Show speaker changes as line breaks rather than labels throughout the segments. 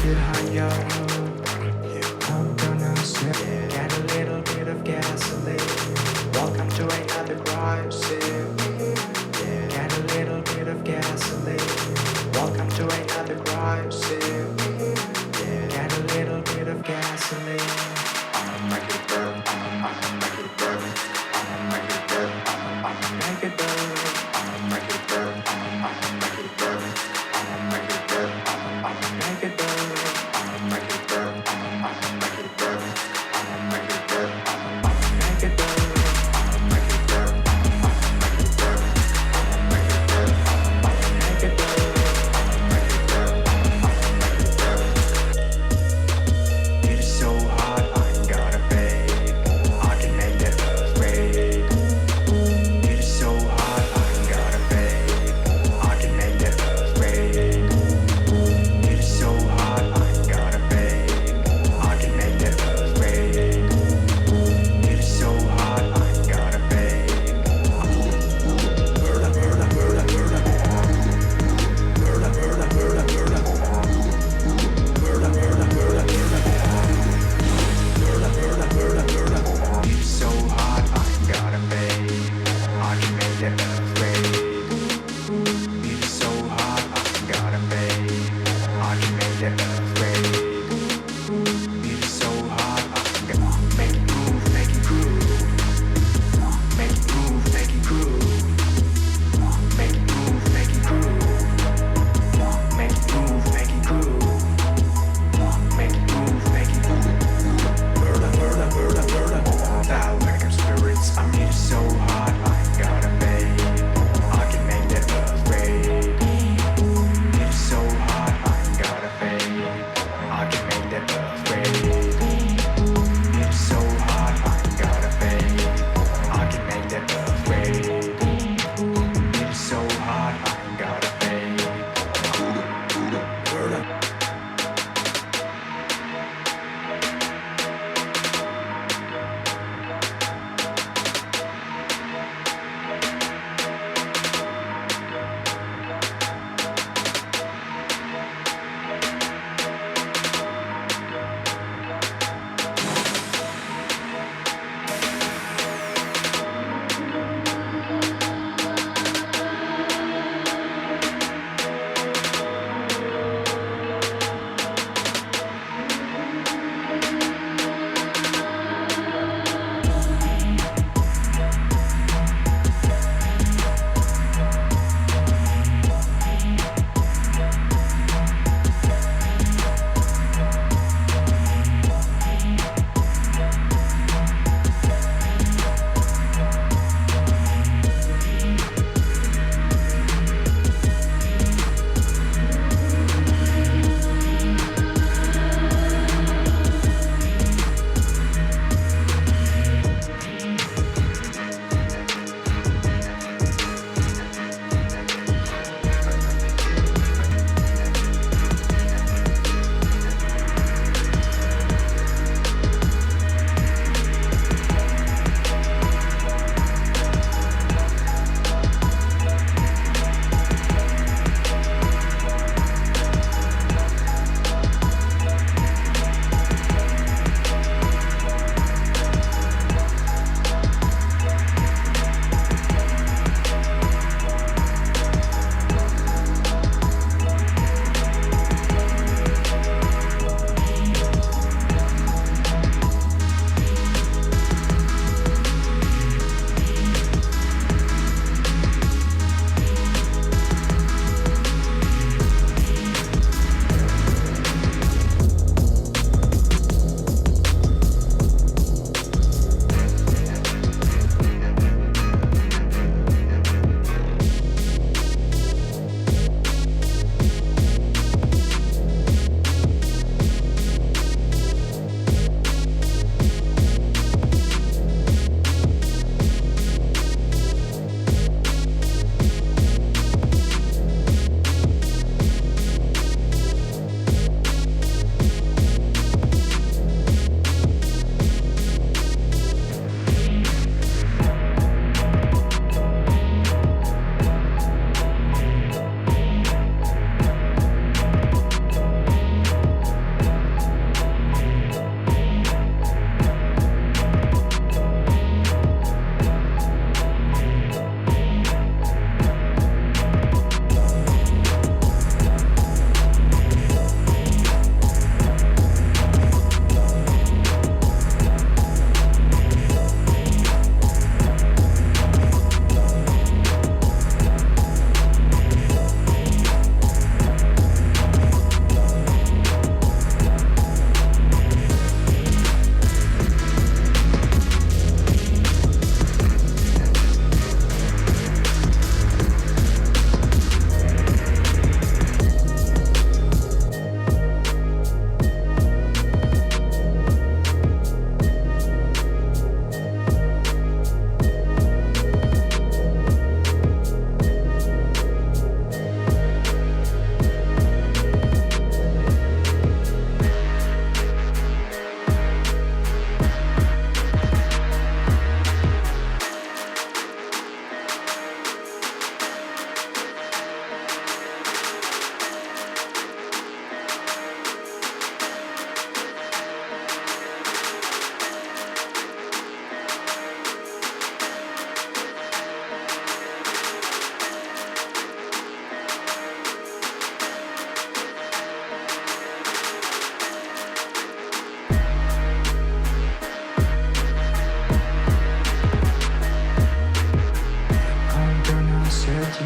it higher. I'm gonna sip, get a little bit of gasoline. Welcome to another crime scene. Get a little bit of gasoline. Welcome to another crime scene. Get a little bit of gasoline. I'ma make it burn. I'ma make it burn. I'ma make it burn. I'ma make it burn. I'ma make it burn. I'ma make it burn. I'ma make it burn. I'ma make it burn. I'ma make it burn. I'ma make it burn. I'ma make it burn. I'ma make it burn. I'ma make it burn. I'ma make it burn. I'ma make it burn. I'ma make it burn. I'ma make it burn. I'ma make it burn.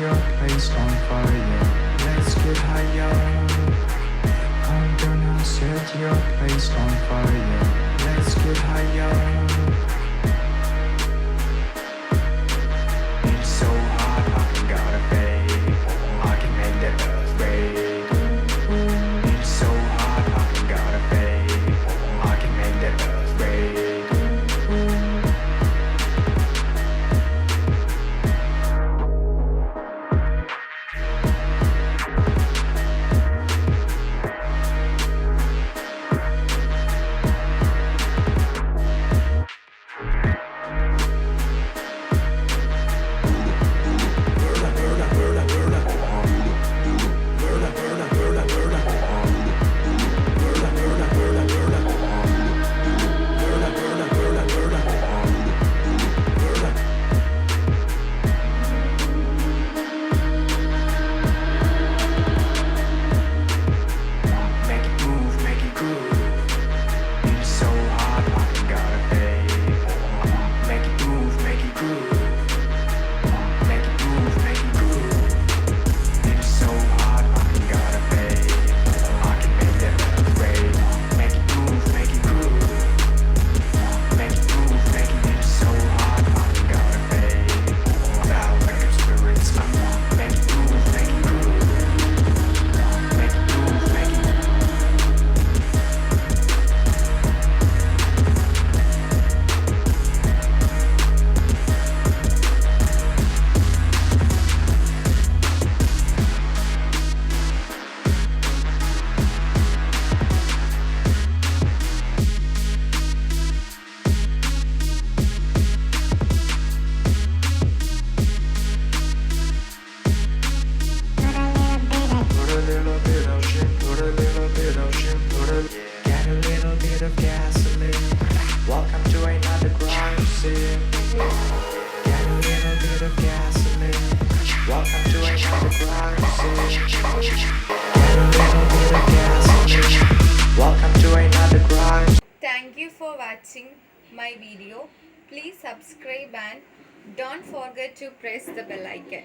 your place on fire. Let's get higher. I'm gonna set your place on fire. Let's get higher. It's so hot, I gotta fade. I can make that earth raid. It's so hot, I gotta fade. I can make that earth raid. Make it move, make it groove. It's so hot, I gotta fade. Make it move, make it groove. Make it move, make it groove. It's so hot, I gotta fade. I can make that earth raid. Make it move, make it groove. Make it move, make it. It's so hot, I gotta fade. Thou wicked spirits, make it move, make it groove. Make it move, make it. Put a little bit of shit, put a little bit of shit, put a get a little bit of gasoline. Welcome to another crime scene. Get a little bit of gasoline. Welcome to another crime scene. Get a little bit of gasoline. Welcome to another crime.
Thank you for watching my video. Please subscribe and don't forget to press the bell icon.